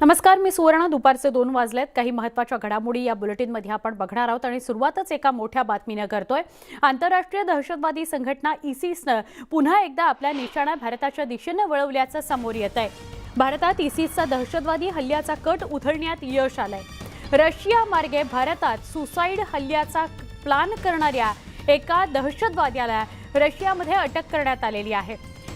नमस्कार, मी सुवर्ण. दुपारचे 2 वाजलेत. काही महत्त्वाच्या घडामोडी या बुलेटिनमध्ये आपण बघणार आहोत आणि सुरुवातच एका मोठ्या बातमीने करतोय. आंतरराष्ट्रीय दहशतवादी संघटना ISISनं पुन्हा एकदा आपल्या निशाणा भारताच्या दिशेने वळवल्याचं समोर येत आहे. भारतात ISISचा दहशतवादी हल्ल्याचा कट उधळण्यात यश आलंय. रशिया मार्गे भारतात सुसाईड हल्ल्याचा प्लान करणाऱ्या एका दहशतवाद्याला रशियामध्ये अटक करण्यात आलेली आहे.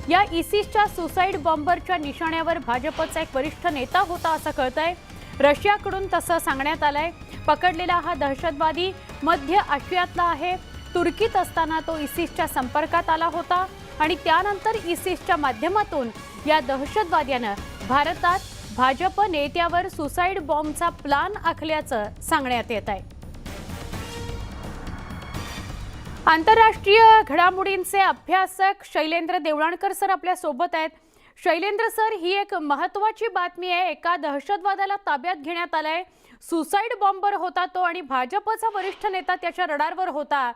या ISISच्या सुसाईड बॉम्बरच्या निशाण्यावर भाजपचा एक वरिष्ठ नेता होता असं कळतंय. रशियाकडून तसं सांगण्यात आलंय. पकडलेला हा दहशतवादी मध्य आशियातला आहे. तुर्कीत असताना तो ISISच्या संपर्कात आला होता आणि त्यानंतर ISISच्या माध्यमातून या दहशतवाद्यानं भारतात भाजप नेत्यावर सुसाईड बॉम्बचा प्लान आखल्याचं सांगण्यात येत आहे. आंतरराष्ट्रीय घडामोडींचे अभ्यासक शैलेंद्र देवळाणकर सर आपल्या सोबत आहेत. शैलेंद्र सर, ही एक महत्त्वाची बातमी आहे. एका दहशतवाद्याला ताब्यात घेण्यात आलंय. सुसाईड बॉम्बर होता तो आणि भाजपचा वरिष्ठ नेता त्याच्या रडारवर होता.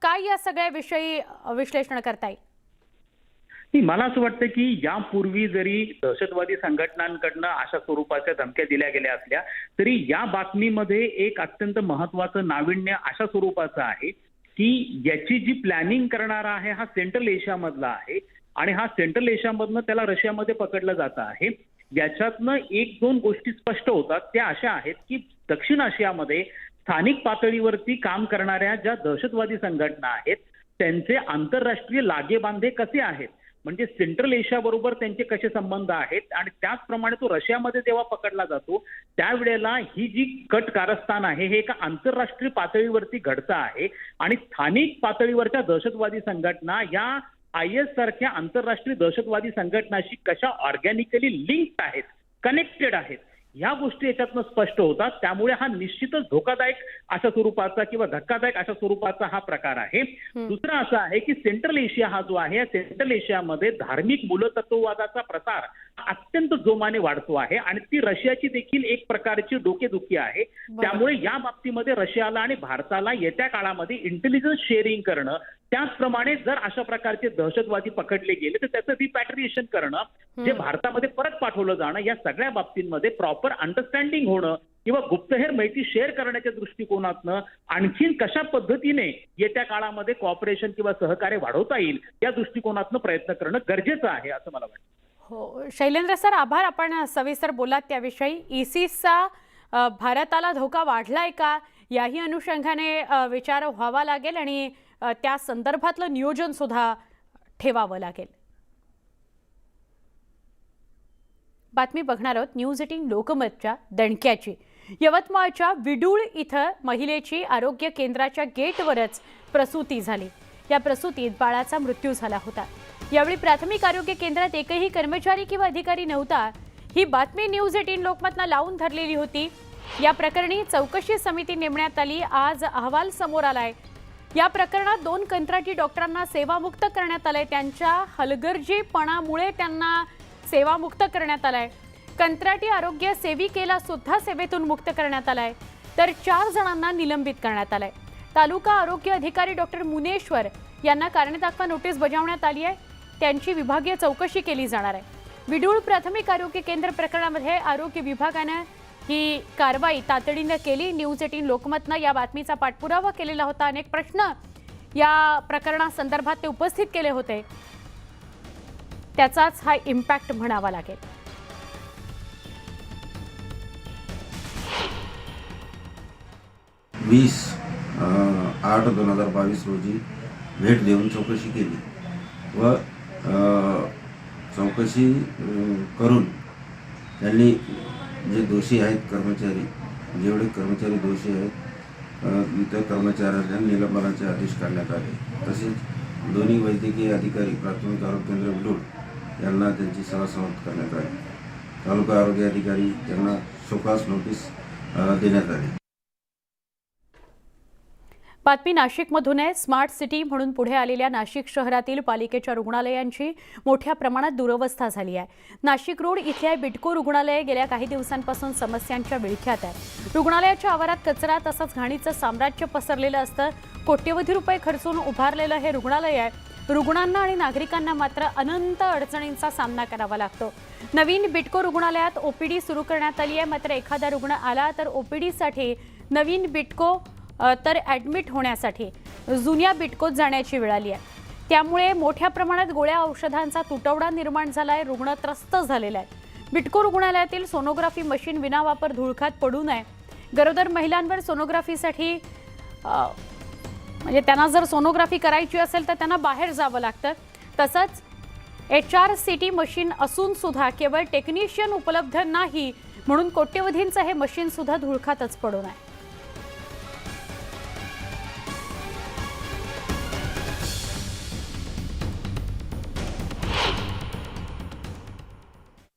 काय या सगळ्या विषयी विश्लेषण करता येईल? मला असं वाटतं की यापूर्वी जरी दहशतवादी संघटनांकडनं अशा स्वरूपाच्या धमक्या दिल्या गेल्या असल्या तरी या बातमीमध्ये एक अत्यंत महत्त्वाचं नाविन्य अशा स्वरूपाचं आहे की याची जी प्लॅनिंग करणारा आहे हा सेंट्रल एशियामधला आहे आणि हा सेंट्रल एशियामधनं त्याला रशियामध्ये पकडलं जात आहे. याच्यातनं एक दोन गोष्टी स्पष्ट होतात. त्या अशा आहेत की दक्षिण आशियामध्ये स्थानिक पातळीवरती काम करणाऱ्या ज्या दहशतवादी संघटना आहेत त्यांचे आंतरराष्ट्रीय लागेबांधे कसे आहेत, म्हणजे सेंट्रल एशिया बरोबर त्यांचे कसे संबंध आहेत आणि त्याचप्रमाणे तो रशियामध्ये जेव्हा पकडला जातो त्यावेळेला ही जी कट कारस्थान आहे हे एका आंतरराष्ट्रीय पातळीवरती घडतं आहे आणि स्थानिक पातळीवरच्या दहशतवादी संघटना या IS सारख्या आंतरराष्ट्रीय दहशतवादी संघटनाशी कशा ऑर्गॅनिकली लिंक्ड आहेत, कनेक्टेड आहेत, ह्या गोष्टी याच्यातनं स्पष्ट होतात. त्यामुळे हा निश्चितच धोकादायक अशा स्वरूपाचा किंवा धक्कादायक अशा स्वरूपाचा हा प्रकार आहे. दुसरं असं आहे की सेंट्रल एशिया हा जो आहे सेंट्रल एशियामध्ये धार्मिक मूलतत्ववादाचा प्रसार अत्यंत जोमाने वाढतो आहे आणि ती रशियाची देखील एक प्रकारची डोकेदुखी आहे. त्यामुळे या बाबतीमध्ये रशियाला आणि भारताला येत्या काळामध्ये इंटेलिजन्स शेअरिंग करणं, त्याचप्रमाणे जर अशा प्रकारचे दहशतवादी पकडले गेले तर त्याचं रिपॅट्रिएशन करणं, जे भारतामध्ये परत पाठवलं जाणं, या सगळ्या बाबतींमध्ये प्रॉपर अंडरस्टँडिंग होणं किंवा गुप्तहेर माहिती शेअर करण्याच्या दृष्टिकोनातनं आणखीन कशा पद्धतीने येत्या काळामध्ये कॉपरेशन किंवा सहकार्य वाढवता येईल या दृष्टिकोनातनं प्रयत्न करणं गरजेचं आहे असं मला वाटतं. हो शैलेंद्र सर, आभार. आपण सविस्तर बोलात त्याविषयी. ISISचा भारताला धोका वाढलाय का याही अनुषंगाने विचार व्हावा लागेल आणि त्या संदर्भातलं नियोजन सुद्धा ठेवावं लागेल. बातमी बघणार आहोत न्यूज 18 लोकमतच्या दणक्याची. यवतमाळच्या विडूळ इथं महिलेची आरोग्य केंद्राच्या गेटवरच प्रसूती झाली. या प्रसूतीत बाळाचा मृत्यू झाला होता. यावेळी प्राथमिक आरोग्य केंद्रात एकही कर्मचारी किंवा अधिकारी नव्हता. ही बातमी न्यूज 18 लोकमतनं लावून धरलेली होती. या प्रकरणी चौकशी समिती नेमण्यात आली. आज अहवाल समोर आलाय. या प्रकरणात 2 कंत्राटी डॉक्टरांना सेवामुक्त करण्यात आलंय. त्यांच्या हलगर्जीपणामुळे त्यांना सेवामुक्त करण्यात आलाय. कंत्राटी आरोग्य सेविकेला सुद्धा सेवेतून मुक्त करण्यात आलाय. तर 4 जणांना निलंबित करण्यात आलंय. तालुका आरोग्य अधिकारी डॉक्टर मुनेश्वर यांना कारणे दाखवा नोटीस बजावण्यात आली आहे. त्यांची विभागीय चौकशी केली जाणार आहे. विडूळ प्राथमिक आरोग्य केंद्र प्रकरणामध्ये आरोग्य विभागाने ही कारवाई तातडीने केली. न्यूज 18 लोकमतनं या बातमीचा पाठपुरावा केलेला होता. अनेक प्रश्न या प्रकरणासंदर्भात ते उपस्थित केले होते. त्याचाच हा इम्पॅक्ट म्हणावा लागेल. वीस 8/2022 रोजी भेट देऊन चौकशी केली व चौकशी करून त्यांनी जे दोषी आहेत कर्मचारी, जेवढे कर्मचारी दोषी आहेत त्या कर्मचाऱ्यांना निलंबनाचे आदेश काढण्यात आले. तसेच दोन्ही वैद्यकीय अधिकारी प्राथमिक आरोग्य केंद्र विडूळ यांना त्यांची सेवा समाप्त करण्यात आली. तालुका आरोग्य अधिकारी यांना शोकास नोटीस देण्यात आली. बातमी नाशिकमधून आहे. स्मार्ट सिटी म्हणून पुढे आलेल्या नाशिक शहरातील पालिकेच्या रुग्णालयांची मोठ्या प्रमाणात दुरवस्था झाली आहे. नाशिक रोड इथल्या बिटको रुग्णालय गेल्या काही दिवसांपासून समस्यांच्या विळख्यात आहे. रुग्णालयाच्या आवारात कचरा तसंच घाणीचं साम्राज्य पसरलेलं असतं. कोट्यवधी रुपये खर्चून उभारलेलं हे रुग्णालय आहे. रुग्णांना आणि नागरिकांना मात्र अनंत अडचणींचा सामना करावा लागतो। नवीन बिटको रुग्णालयात ओपीडी सुरू करण्यात आली आहे, मात्र एखादा रुग्ण आला तर ओपीडीसाठी नवीन बिटको तर ॲडमिट होण्यासाठी जुन्या बिटकोत जाण्याची वेळ आली आहे। त्यामुळे मोठ्या प्रमाणात गोळ्या औषधांचा तुटवडा निर्माण झाला आहे, रुग्ण त्रस्त झालेले आहेत। बिटको रुग्णालयातील सोनोग्राफी मशीन विनावापर धुळखात पडू नये, गरोदर महिलांवर सोनोग्राफीसाठी म्हणजे त्यांना जर सोनोग्राफी करायची असेल तर त्यांना बाहेर जावं लागतं। तसंच HRCT मशीन असून सुद्धा केवळ टेक्निशियन उपलब्ध नाही म्हणून कोट्यवधींचं हे मशीन सुद्धा धुळखातच पडू नये।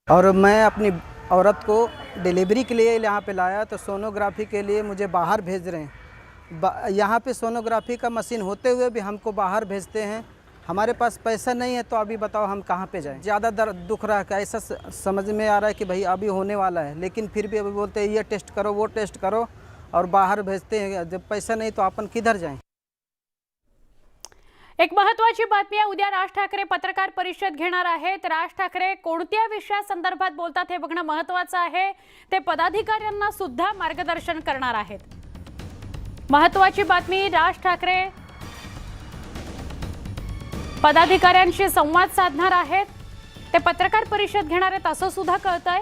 और मैं अपनी औरत को डिलीवरी के लिए यहाँ पे लाया तो सोनोग्राफी के लिए मुझे बाहर भेज रहे हैं। यहाँ पे सोनोग्राफी का मशीन होते हुए भी हमको बाहर भेजते हैं। हमारे पास पैसा नहीं है तो अभी बताओ हम कहाँ पे जाएं। ज़्यादा दर्द दुख रहा है, ऐसा समझ में आ रहा है कि भाई अभी होने वाला है, लेकिन फिर भी अभी बोलते हैं ये टेस्ट करो वो टेस्ट करो और बाहर भेजते हैं। जब पैसा नहीं तो अपन किधर जाएं। एक महत्त्वाची बातमी आहे, उद्या राज ठाकरे पत्रकार परिषद घेणार आहेत। राज ठाकरे कोणत्या विषयासंदर्भात बोलतात हे बघणं महत्त्वाचं आहे। ते पदाधिकाऱ्यांना सुद्धा मार्गदर्शन करणार आहेत। महत्त्वाची बातमी, राज ठाकरे पदाधिकाऱ्यांशी संवाद साधणार आहेत, ते पत्रकार परिषद घेणार आहेत असं सुद्धा कळतंय।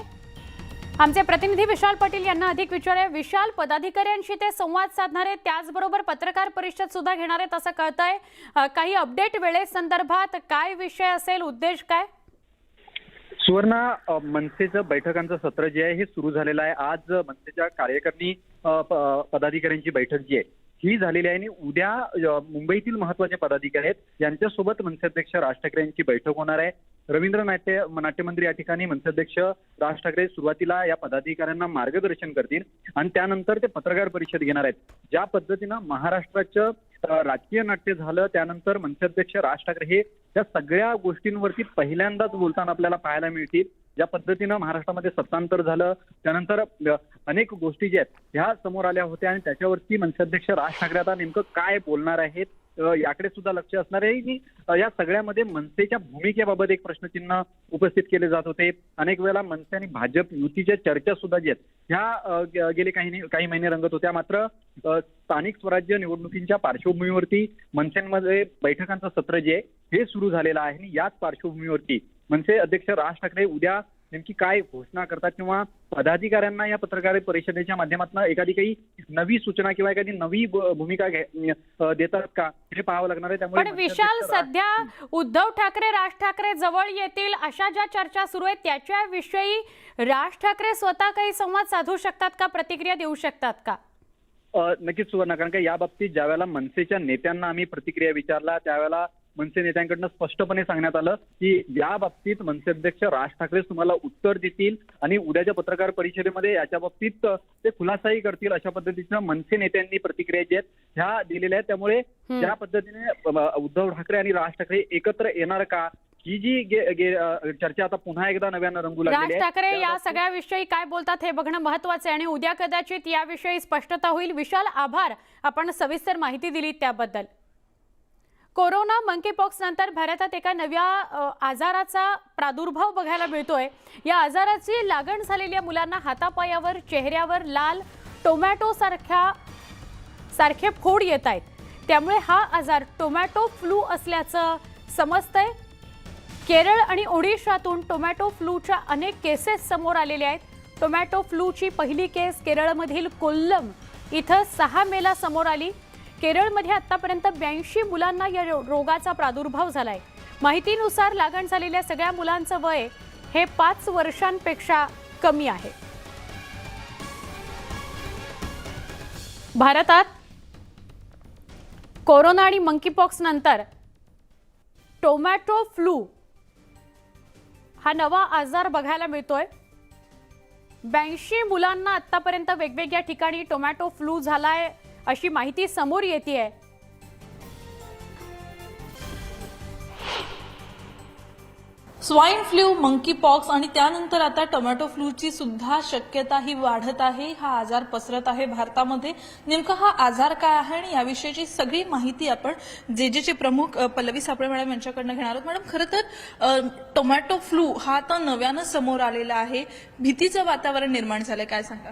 आमचे प्रतिनिधी विशाल पाटील यांना अधिक विचारूया। विशाल, पदाधिकाऱ्यांशी ते संवाद साधणार आहेत, त्याचबरोबर पत्रकार परिषद सुद्धा घेणार आहेत असं कळतंय। काही अपडेट वेळेसंदर्भात काय विषय असेल, उद्देश काय? सुवर्णा, मनसेचं बैठकांचं सत्र जे आहे हे सुरू झालेलं आहे। आज मनसेच्या कार्यकारिणी पदाधिकाऱ्यांची बैठक जी आहे ही झालेली आहे आणि उद्या मुंबईतील महत्त्वाचे पदाधिकारी आहेत यांच्यासोबत मनसे अध्यक्ष राज ठाकरे यांची बैठक होणार आहे। रवींद्र नाट्यमंदिर या ठिकाणी मनसे अध्यक्ष राज ठाकरे सुरुवातीला या पदाधिकाऱ्यांना मार्गदर्शन करतील आणि त्यानंतर ते पत्रकार परिषद घेणार आहेत। ज्या पद्धतीनं महाराष्ट्राचं राजकीय नाट्य झालं त्यानंतर मनसे अध्यक्ष राज ठाकरे हे त्या सगळ्या गोष्टींवरती पहिल्यांदाच बोलताना आपल्याला पाहायला मिळतील। ज्या पद्धतीनं महाराष्ट्रामध्ये सत्तांतर झालं त्यानंतर अनेक गोष्टी ज्या आहेत ह्या समोर आल्या होत्या आणि त्याच्यावरती मनसे अध्यक्ष राज ठाकरे आता नेमकं काय बोलणार आहेत याकडे सुद्धा लक्ष असणार आहे। की या सगळ्यामध्ये मनसेच्या भूमिकेबाबत एक प्रश्नचिन्ह उपस्थित केले जात होते। अनेक वेळेला मनसे आणि भाजप युतीच्या चर्चा सुद्धा ज्या आहेत ह्या गेले काही महिने रंगत होत्या, मात्र स्थानिक स्वराज्य निवडणुकींच्या पार्श्वभूमीवरती मनसेमध्ये बैठकांचं सत्र जे आहे हे सुरू झालेलं आहे आणि याच पार्श्वभूमीवरती मनसे अध्यक्ष राज ठाकरे उद्या नेमकी काय घोषणा करतात किंवा पदाधिकाऱ्यांना या पत्रकार परिषदेच्या माध्यमातून एखादी काही नवी सूचना किंवा एखादी नवी भूमिका देतात का हे पाहावं लागणार आहे। त्यामुळे पण विशाल, सध्या उद्धव ठाकरे राज ठाकरे जवळ येतील अशा ज्या चर्चा सुरू आहेत त्याच्याविषयी राज ठाकरे स्वतः काही संवाद साधू शकतात का, प्रतिक्रिया देऊ शकतात का? नक्कीच सुवर्ण, कारण का या बाबतीत ज्यावेळेला मनसेच्या नेत्यांना आम्ही प्रतिक्रिया विचारला त्यावेळेला मनसे नेत्यांकडनं स्पष्टपणे सांगण्यात आलं की या बाबतीत मनसे अध्यक्ष राज ठाकरे तुम्हाला उत्तर देतील आणि उद्याच्या पत्रकार परिषदेमध्ये याच्या बाबतीत ते खुलासाही करतील अशा पद्धतीनं मनसे नेत्यांनी प्रतिक्रिया ज्या आहेत ह्या दिलेल्या आहेत। त्यामुळे ज्या पद्धतीने उद्धव ठाकरे आणि राज ठाकरे एकत्र येणार का ही जी चर्चा आता पुन्हा एकदा नव्यानं रंगू लागली आहे। राज ठाकरे या सगळ्याविषयी काय बोलतात हे बघणं महत्त्वाचं आहे आणि उद्या कदाचित याविषयी स्पष्टता होईल। विशाल, आभार, आपण सविस्तर माहिती दिली त्याबद्दल। कोरोना मंकीपॉक्स नंतर भारतात एका नव्या आजाराचा प्रादुर्भाव बघायला मिळतोय। या आजाराची लागण झालेल्या मुलांना हातापायावर, चेहऱ्यावर लाल टोमॅटो सारखे फोड येत आहेत। त्यामुळे हा आजार टोमॅटो फ्लू असल्याचं समजतंय। केरळ आणि ओडिशातून टोमॅटो फ्लूच्या अनेक केसेस समोर आलेल्या आहेत। टोमॅटो फ्लूची पहिली केस केरळमधील कोल्लम इथं 6 मेला समोर आली। केरळमध्ये आतापर्यंत 82 मुलांना या रोगाचा प्रादुर्भाव झालाय। माहितीनुसार लागण झालेल्या सगळ्या मुलांचं वय हे 5 वर्षांपेक्षा कमी आहे। भारतात कोरोना आणि मंकीपॉक्स नंतर टोमॅटो फ्लू हा नवा आजार बघायला मिळतोय। 82 मुलांना आतापर्यंत वेगवेगळ्या ठिकाणी टोमॅटो फ्लू झालाय अशी माहिती समोर येतेय। स्वाईन फ्लू, मंकी पॉक्स आणि त्यानंतर आता टोमॅटो फ्लूची सुद्धा शक्यता ही वाढत आहे. हा आजार पसरत आहे भारतामध्ये. नेमका हा आजार काय आहे आणि याविषयीची सगळी माहिती आपण जेजेचे प्रमुख पल्लवी सापळे मॅडम यांच्याकडनं घेणार आहोत. मॅडम, खरं तर टोमॅटो फ्लू हा आता नव्यानं समोर आलेला आहे. भीतीचं वातावरण निर्माण झालंय, काय सांगा?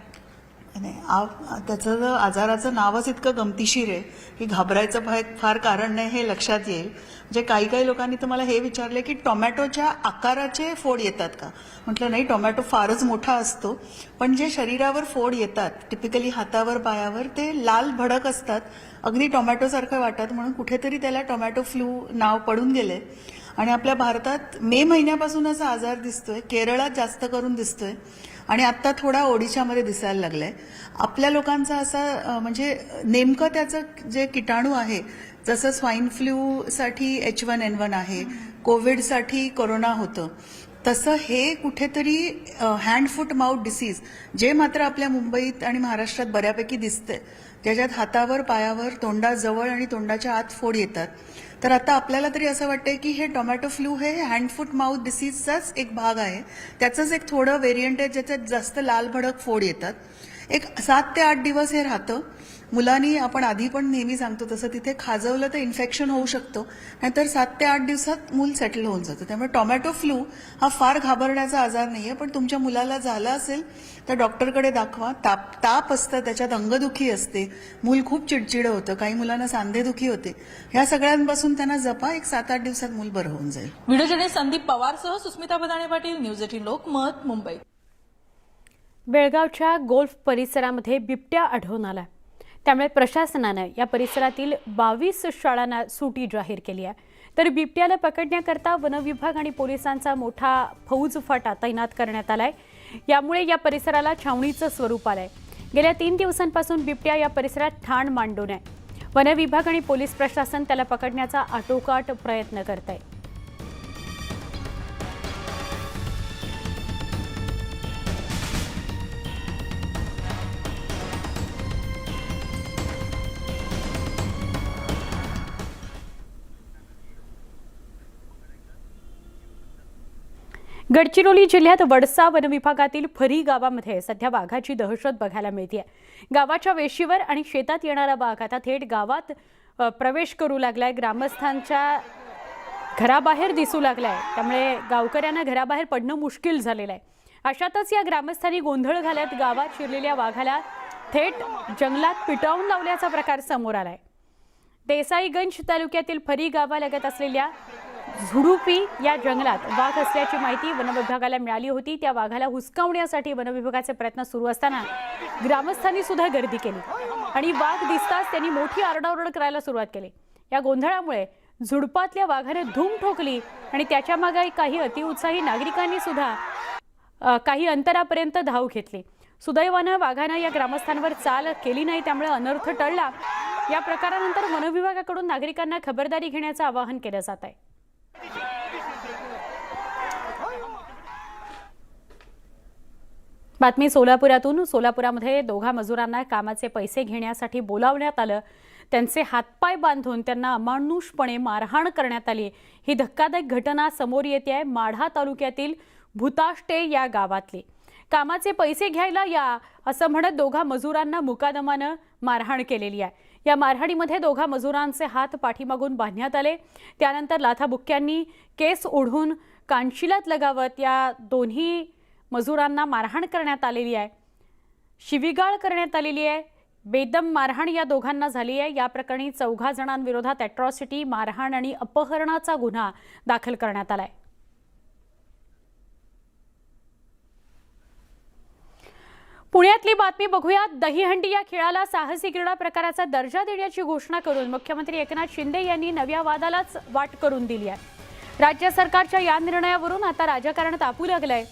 नाही, त्याचं आजाराचं नावच इतकं गमतीशीर आहे की घाबरायचं फार कारण नाही हे लक्षात येईल. म्हणजे काही लोकांनी तर मला हे विचारले की टोमॅटोच्या आकाराचे फोड येतात का. म्हटलं नाही, टोमॅटो फारच मोठा असतो, पण जे शरीरावर फोड येतात टिपिकली हातावर पायावर ते लाल भडक असतात, अगदी टोमॅटोसारखं वाटत, म्हणून कुठेतरी त्याला टोमॅटो फ्लू नाव पडून गेले. आणि आपल्या भारतात मे महिन्यापासून असा आजार दिसतोय, केरळात जास्त करून दिसतोय आणि आता थोडा ओडिशामध्ये दिसायला लागलाय. आपल्या लोकांचा असा म्हणजे नेमकं त्याचं जे किटाणू आहे, जसं स्वाईन फ्लूसाठी H1N1 आहे, कोविडसाठी कोरोना होतं, तसं हे कुठेतरी हँड फूट माउथ डिसीज, जे मात्र आपल्या मुंबईत आणि महाराष्ट्रात बऱ्यापैकी दिसतंय, ज्याच्यात हातावर पायावर तोंडाजवळ आणि तोंडाच्या आत फोड येतात. तर आता आपल्याला तरी असं वाटतंय की हे टोमॅटो फ्लू हे हँड फूट माउथ डिसीजचाच एक भाग आहे. त्याचंच एक थोडं व्हेरियंट आहे ज्याच्यात जास्त लाल भडक फोड येतात. एक 7 ते 8 दिवस हे राहतं. मुलांनी, आपण आधी पण नेहमी सांगतो तसं, तिथे खाजवलं तर इन्फेक्शन होऊ शकतो, नाहीतर 7 ते 8 दिवसात मूल सेटल होऊन जातं. त्यामुळे टोमॅटो फ्लू हा फार घाबरण्याचा आजार नाहीये, पण तुमच्या मुलाला झाला असेल तर डॉक्टरकडे दाखवा. ताप असतं, त्याच्यात अंगदुखी असते, मूल खूप चिडचिड होतं, काही मुलांना सांधेदुखी होते. ह्या सगळ्यांपासून त्यांना जपा. एक 7-8 दिवसात मूल बरं होऊन जाईल. व्हिडिओ जर्नलिस्ट संदीप पवारसह सुस्मिता बदाणे पाटील, न्यूज 18 लोकमत, मुंबई. बेळगावच्या गोल्फ परिसरामध्ये बिबट्या आढळून आला, त्यामुळे प्रशासनानं या परिसरातील 22 शाळांना सुटी जाहीर केली आहे. तर बिबट्याला पकडण्याकरता वनविभाग आणि पोलिसांचा मोठा फौजफाटा तैनात करण्यात आलाय. यामुळे या परिसराला छावणीचं स्वरूप आलंय. गेल्या 3 दिवसांपासून बिबट्या या परिसरात ठाण मांडून आहे. वनविभाग आणि पोलीस प्रशासन त्याला पकडण्याचा आटोकाट प्रयत्न करत आहे. गडचिरोली जिल्ह्यात वडसा वनविभागातील फरी गावामध्ये सध्या वाघाची दहशत बघायला मिळते. गावाच्या वेशीवर आणि शेतात येणारा वाघ आता थेट गावात प्रवेश करू लागलाय. ग्रामस्थांच्या घराबाहेर दिसू लागलाय, त्यामुळे गावकऱ्यांना घराबाहेर पडणं मुश्किल झालेलं आहे. अशातच या ग्रामस्थांनी गोंधळ घालत गावात शिरलेल्या वाघाला थेट जंगलात पिटावून लावल्याचा प्रकार समोर आलाय. देसाईगंज तालुक्यातील फरी गावालगत असलेल्या झुडुपी या जंगलात वाघ असल्याची माहिती वनविभागाला मिळाली होती. त्या वाघाला हुसकावण्यासाठी वनविभागाचे प्रयत्न सुरू असताना ग्रामस्थांनी सुद्धा गर्दी केली आणि वाघ दिसताच त्यांनी मोठी आरडाओरड करायला सुरुवात केली. या गोंधळामुळे झुडपातल्या वाघाने धूम ठोकली आणि त्याच्या मागे काही अतिउत्साही नागरिकांनी सुद्धा काही अंतरापर्यंत धाव घेतली. सुदैवानं वाघानं या ग्रामस्थांवर चाल केली नाही, त्यामुळे अनर्थ टळला. या प्रकारानंतर वनविभागाकडून नागरिकांना खबरदारी घेण्याचं आवाहन केलं जात आहे. बातमी सोलापुरातून. सोलापुरामध्ये 2 मजुरांना कामाचे पैसे घेण्यासाठी बोलावण्यात आलं. त्यांचे हातपाय बांधून त्यांना अमानुषपणे मारहाण करण्यात आली. ही धक्कादायक घटना समोर येते आहे माढा तालुक्यातील भुताष्टे या गावातली. कामाचे पैसे घ्यायला या असं म्हणत 2 मजुरांना मुकादमानं मारहाण केलेली आहे. या मारहाणीमध्ये 2 मजुरांचे हात पाठीमागून बांधण्यात आले. त्यानंतर लाथाबुक्क्यांनी केस ओढून कानशिलात लगावत या दोन्ही मजुरांना मारहाण करण्यात आलेली आहे. शिवीगाळ करण्यात आलेली आहे. बेदम मारहाण या दोघांना झाली आहे. या प्रकरणी 4 जणांविरोधात अॅट्रॉसिटी, मारहाण आणि अपहरणाचा गुन्हा दाखल करण्यात आलाय. पुण्यातली बातमी बघूया. दहीहंडी या खेळाला साहसी क्रीडा प्रकाराचा दर्जा देण्याची घोषणा करून मुख्यमंत्री एकनाथ शिंदे यांनी नव्या वादालाच वाट करून दिली आहे. राज्य सरकारच्या या निर्णयावरून आता राजकारण तापू लागलंय.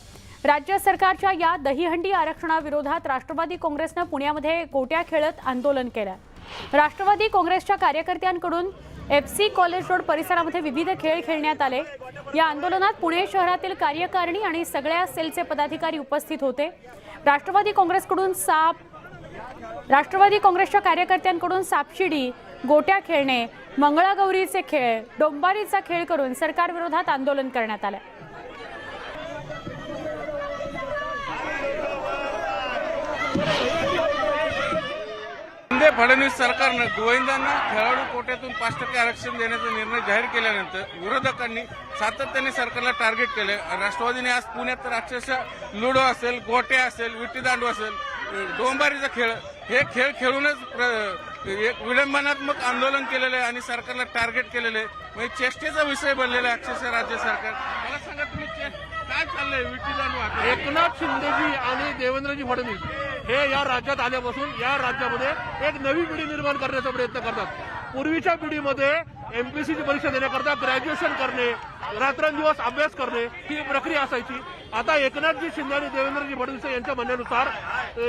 राज्य सरकारच्या या दहीहंडी आरक्षणाविरोधात राष्ट्रवादी काँग्रेसनं पुण्यामध्ये गोट्या खेळत आंदोलन केलं. राष्ट्रवादी काँग्रेसच्या कार्यकर्त्यांकडून FC कॉलेज रोड परिसरामध्ये विविध खेळ खेळण्यात आले. या आंदोलनात पुणे शहरातील कार्यकारिणी आणि सगळ्या सेलचे पदाधिकारी उपस्थित होते. राष्ट्रवादी काँग्रेसच्या कार्यकर्त्यांकडून सापशिडी, गोट्या खेळणे, मंगळागौरीचे खेळ, डोंबारीचा खेळ करून सरकारविरोधात आंदोलन करण्यात आलं. फडणवीस सरकारनं गोविंदांना खेळाडू कोट्यातून 5% आरक्षण देण्याचा निर्णय जाहीर केल्यानंतर विरोधकांनी सातत्याने सरकारला टार्गेट केलं. राष्ट्रवादीने आज पुण्यात तर अक्षरशः लुडो असेल, गोटे असेल, विट्टीदांडू असेल, डोंबारीचा खेळ हे खेळ खेळूनच एक विडंबनात्मक आंदोलन केलेलं आहे आणि सरकारला टार्गेट केलेलं आहे. म्हणजे चेष्टेचा विषय बनलेला आहे अक्षरशः राज्य सरकार. मला सांगा तुम्ही काय चाललंय विट्टीदांडू? एकनाथ शिंदेजी आणि देवेंद्रजी फडणवीस हे या राज्यात आल्यापासून या राज्यामध्ये एक नवी पिढी निर्माण करण्याचा प्रयत्न करतात. पूर्वीच्या पिढीमध्ये एमपीएससीची परीक्षा देण्याकरता ग्रॅज्युएशन करणे, रात्रंदिवस अभ्यास करणे ही प्रक्रिया असायची. आता एकनाथजी शिंदे आणि देवेंद्रजी फडणवीस यांच्या म्हणण्यानुसार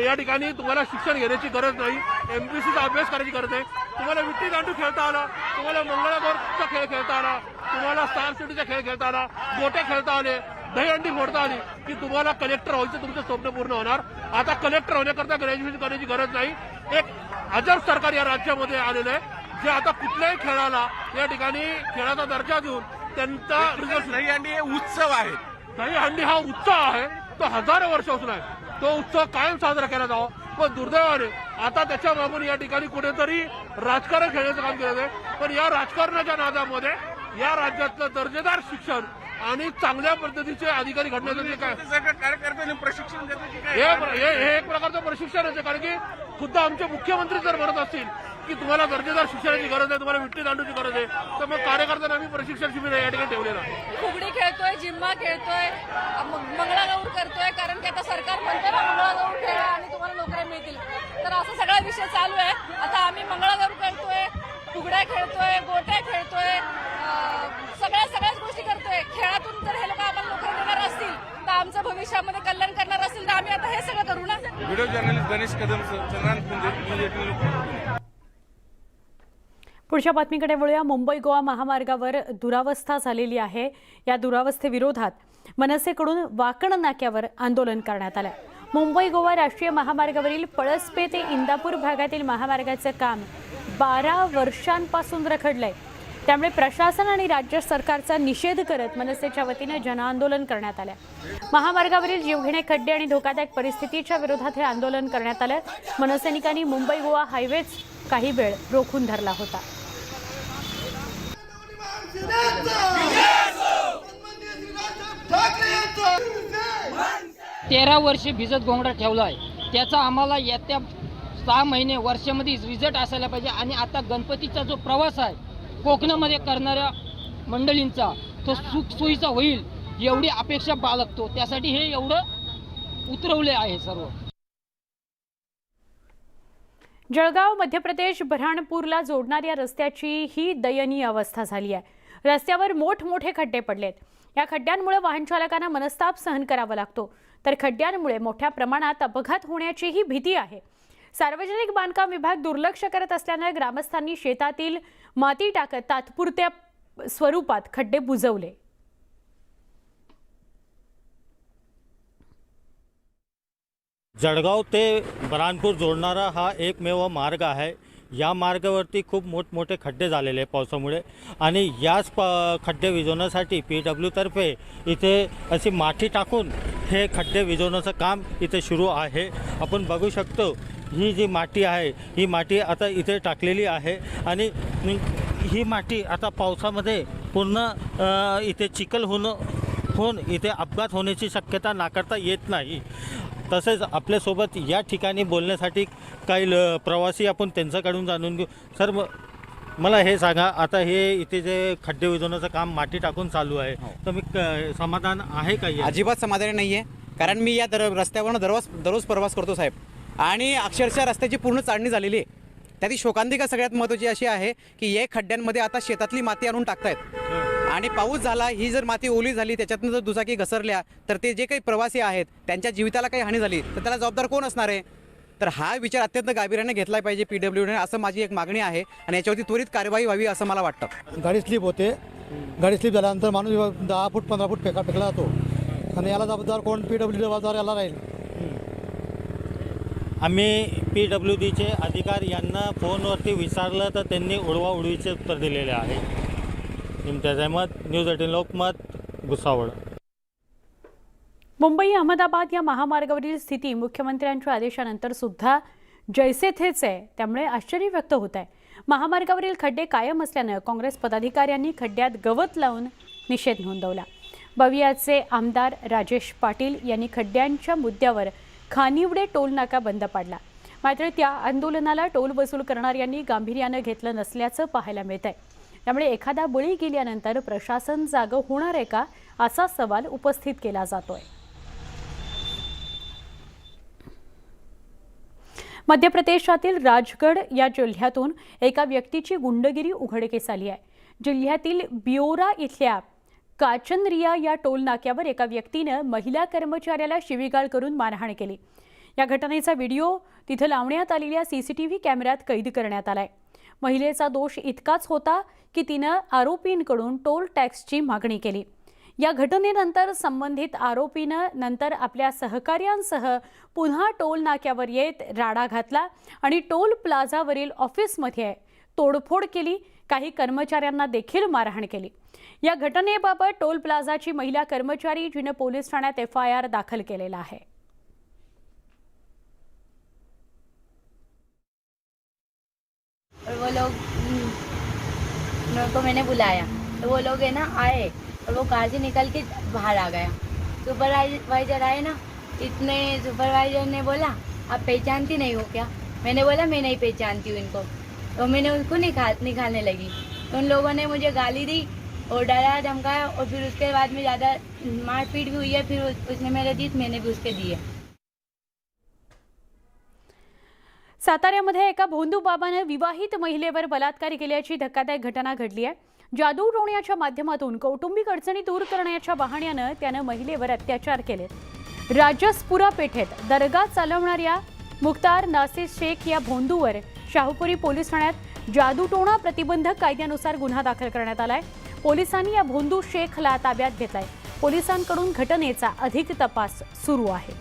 या ठिकाणी तुम्हाला शिक्षण घेण्याची गरज नाही, एमपीएससीचा अभ्यास करायची गरज नाही, तुम्हाला विट्टी दांडू खेळता आला, तुम्हाला मंगळागौरचा खेळ खेळता आला, तुम्हाला स्टार सिटीचा खेळ खेळता आला, गोटे खेळता आले, दहीहंडी फोडता आली की तुम्हाला कलेक्टर व्हायचं तुमचं स्वप्न पूर्ण होणार. आता कलेक्टर होण्याकरता ग्रॅज्युएशन करण्याची गरज नाही. एक अजब सरकार या राज्यामध्ये आलेलं आहे जे आता कुठल्याही खेळाला या ठिकाणी खेळाचा दर्जा देऊन त्यांचा रिझल्ट. दहीहंडी हे उत्सव आहे. दहीहंडी हा उत्सव आहे, तो हजारो वर्षापासून आहे, तो उत्सव कायम साजरा केला जावा. पण दुर्दैवाने आता त्याच्या मागून या ठिकाणी कुठेतरी राजकारण खेळण्याचं काम केलं आहे. पण या राजकारणाच्या नादामध्ये या राज्यातलं दर्जेदार शिक्षण आणि चांगल्या पद्धतीचे अधिकारी घडण्याचं जे काय कार्यकर्त्यांनी प्रशिक्षण देतं की काय? हे एक प्रकारचं प्रशिक्षणच आहे. कारण की खुद्द आमचे मुख्यमंत्री जर म्हणत असतील की तुम्हाला दर्जेदार शिक्षणाची गरज आहे, तुम्हाला विट्टी दांडूची गरज आहे, तर मग कार्यकर्त्यांना आम्ही प्रशिक्षण शिबिर या ठिकाणी ठेवलेलं आहे. फुगडी खेळतोय, जिम्मा खेळतोय, मंगळागौर करतोय, कारण की आता सरकार म्हणतं ना मंगळागौर खेळा आणि तुम्हाला नोकऱ्या मिळतील. तर असा सगळा विषय चालू आहे. आता आम्ही मंगळागौर करतोय, फुगड्या खेळतोय, गोट्या खेळतोय, सगळ्याच गोष्टी करतोय. खेळातून जर हे लोक आम्हाला नोकऱ्या देणार असतील तर आमचं भविष्यामध्ये कल्याण करणार असतील तर आम्ही आता हे सगळं करू ना. Video journalist Ganesh Kadam, Chandrant Punje. पुढच्या बातमीकडे वळूया. मुंबई गोवा महामार्गावर दुरावस्था झालेली आहे. या दुरावस्थेविरोधात मनसेकडून वाकण नाक्यावर आंदोलन करण्यात आलं. मुंबई गोवा राष्ट्रीय महामार्गावरील पळसपे ते इंदापूर भागातील महामार्गाचं काम 12 वर्षांपासून रखडलंय. त्यामुळे प्रशासन आणि राज्य सरकारचा निषेध करत मनसेच्या वतीने जनआंदोलन करण्यात आलं. महामार्गावरील जीवघेणे खड्डे आणि धोकादायक परिस्थितीच्या विरोधात हे आंदोलन करण्यात आलं. मनसैनिकांनी मुंबई गोवा हायवेच काही वेळ रोखून धरला होता. तेरा वर्षे भिजत गोंगडा ठेवला आहे. त्याचा आम्हाला येत्या 6 महिने वर्षामध्ये रिझल्ट असायला पाहिजे. आणि आता गणपतीचा जो प्रवास आहे कोकणामध्ये करणाऱ्या मंडळींचा तो सुखसोयीचा होईल एवढी अपेक्षा बाळगतो. त्यासाठी हे एवढं उतरवले आहे सर्व. जळगाव मध्य प्रदेश बऱ्हाणपूरला जोडणाऱ्या रस्त्याची ही दयनीय अवस्था झाली आहे. रस्त्यावर मोठमोठे खड्डे पडलेत. या खड्ड्यांमुळे वाहन चालकांना मनस्ताप सहन करावा लागतो. तर खड्ड्यांमुळे मोठ्या प्रमाणात अपघात होण्याचीही भीती आहे. सार्वजनिक बांधकाम विभाग दुर्लक्ष करत असल्याने ग्रामस्थांनी शेतातील माती टाकत तात्पुरत्या स्वरूपात खड्डे बुजवले. जळगाव ते बऱ्हाणपूर जोडणारा हा एकमेव मार्ग आहे. या मार्गावरती खूप मोठमोठे खड्डे झालेले आहे पावसामुळे. आणि याच खड्डे विझवण्यासाठी PWतर्फे इथे अशी माती टाकून हे खड्डे विझवण्याचं काम इथे सुरू आहे. आपण बघू शकतो ही जी माती आहे ही माती आता इथे टाकलेली आहे. आणि ही माती आता पावसामध्ये पूर्ण इथे चिखल होऊन इथे अपघात होण्याची शक्यता नाकारता येत नाही. तसेच आपल्यासोबत या ठिकाणी बोलण्यासाठी काही प्रवासी आपण त्यांच्याकडून जाणून घेऊ. सर मला हे सांगा, आता हे इथे जे खड्डे विझवण्याचं काम माती टाकून चालू आहे तर मी समाधान आहे का? अजिबात समाधानी नाही आहे. कारण मी या रस्त्यावरून दररोज प्रवास करतो साहेब. आणि अक्षरशः रस्त्याची पूर्ण चाळणी झालेली आहे. त्याची शोकांतिका सगळ्यात महत्त्वाची अशी आहे की या खड्ड्यांमध्ये आता शेतातली माती आणून टाकतायत. आणि पाऊस झाला, ही जर माती ओली झाली, त्याच्यातून जर दुचाकी घसरल्या तर ते जे काही प्रवासी आहेत त्यांच्या जीविताला काही हानी झाली तर त्याला जबाबदार कोण असणार आहे? तर हा विचार अत्यंत गांभीर्याने घेतला पाहिजे PWने, असं माझी एक मागणी आहे. आणि याच्यावरती त्वरित कार्यवाही व्हावी असं मला वाटतं. गाडी स्लिप होते, गाडी स्लिप झाल्यानंतर माणूस 10 फूट 15 फूट फेकला जातो. आणि याला जबाबदार कोण? PW जबाबदार याला राहील. आम्ही PWDचे अधिकारी यांना फोनवरती विचारलं तर त्यांनी उडवाउडवीचे उत्तर दिलेले आहे. इम्तियाज अहमद, न्यूज 18 लोकमत, भुसावळ. मुंबई अहमदाबाद या महामार्गावरील स्थिती मुख्यमंत्र्यांच्या आदेशानंतर सुद्धा जैसे थेच आहे, त्यामुळे आश्चर्य व्यक्त होत आहे. महामार्गावरील खड्डे कायम असल्यानं काँग्रेस पदाधिकाऱ्यांनी खड्ड्यात गवत लावून निषेध नोंदवला. बवियाचे आमदार राजेश पाटील यांनी खड्ड्यांच्या मुद्द्यावर खानिवडे टोल नाका बंद पाडला. मात्र त्या आंदोलनाला टोल वसूल करणाऱ्यांनी गांभीर्यानं घेतलं नसल्याचं पाहायला मिळत आहे. त्यामुळे एखादा बळी गेल्यानंतर प्रशासन जागं होणार आहे का, असा सवाल उपस्थित केला जातोय. मध्य प्रदेशातील राजगड या जिल्ह्यातून एका व्यक्तीची गुंडगिरी उघडकीस आली आहे. जिल्ह्यातील बियोरा इथल्या काचनरिया या टोल नाक्यावर एका व्यक्तीनं महिला कर्मचाऱ्याला शिवीगाळ करून मारहाण केली. या घटनेचा व्हिडिओ तिथं लावण्यात आलेल्या CCTV कॅमेऱ्यात कैद करण्यात आलाय. महिलेचा दोष इतकाच होता की तिनं आरोपींकडून टोल टॅक्सची मागणी केली. या घटनेनंतर संबंधित आरोपीनं नंतर आपल्या सहकाऱ्यांसह पुन्हा टोल नाक्यावर येत राडा घातला आणि टोल प्लाझावरील ऑफिसमध्ये तोडफोड केली. काही कर्मचाऱ्यांना देखील मारहाण केली. या घटनेबाबत टोल प्लाझाची महिला कर्मचारी जिने पोलीस ठाण्यात FIR दाखल केलेला आहे. और वो लोग मेरे को मैंने बुलाया तो वो लोग है ना आए और वो कार से निकल के बाहर आ गया. सुपरवाइजर आए ना, इतने सुपरवाइजर ने बोला आप पहचानती नहीं हो क्या. मैंने बोला मैं नहीं पहचानती हूँ इनको. तो मैंने उनको निकालने लगी तो उन लोगों ने मुझे गाली दी और डराया धमकाया और फिर उसके बाद में ज़्यादा मारपीट भी हुई है. फिर उसने मेरे दी, मैंने भी उसके दिए. साताऱ्यामध्ये एका भोंदू बाबाने विवाहित महिलेवर बलात्कार केल्याची धक्कादायक घटना घडली आहे. जादू टोण्याच्या माध्यमातून कौटुंबिक अडचणी दूर करण्याच्या बहाण्यानं त्यानं महिलेवर अत्याचार केले. राजसपुरा पेठेत दर्गा चालवणाऱ्या मुख्तार नासिर शेख या भोंदूवर शाहूपुरी पोलीस ठाण्यात जादूटोणा प्रतिबंधक कायद्यानुसार गुन्हा दाखल करण्यात आलाय. पोलिसांनी या भोंदू शेखला ताब्यात घेतलाय. पोलिसांकडून घटनेचा अधिक तपास सुरू आहे.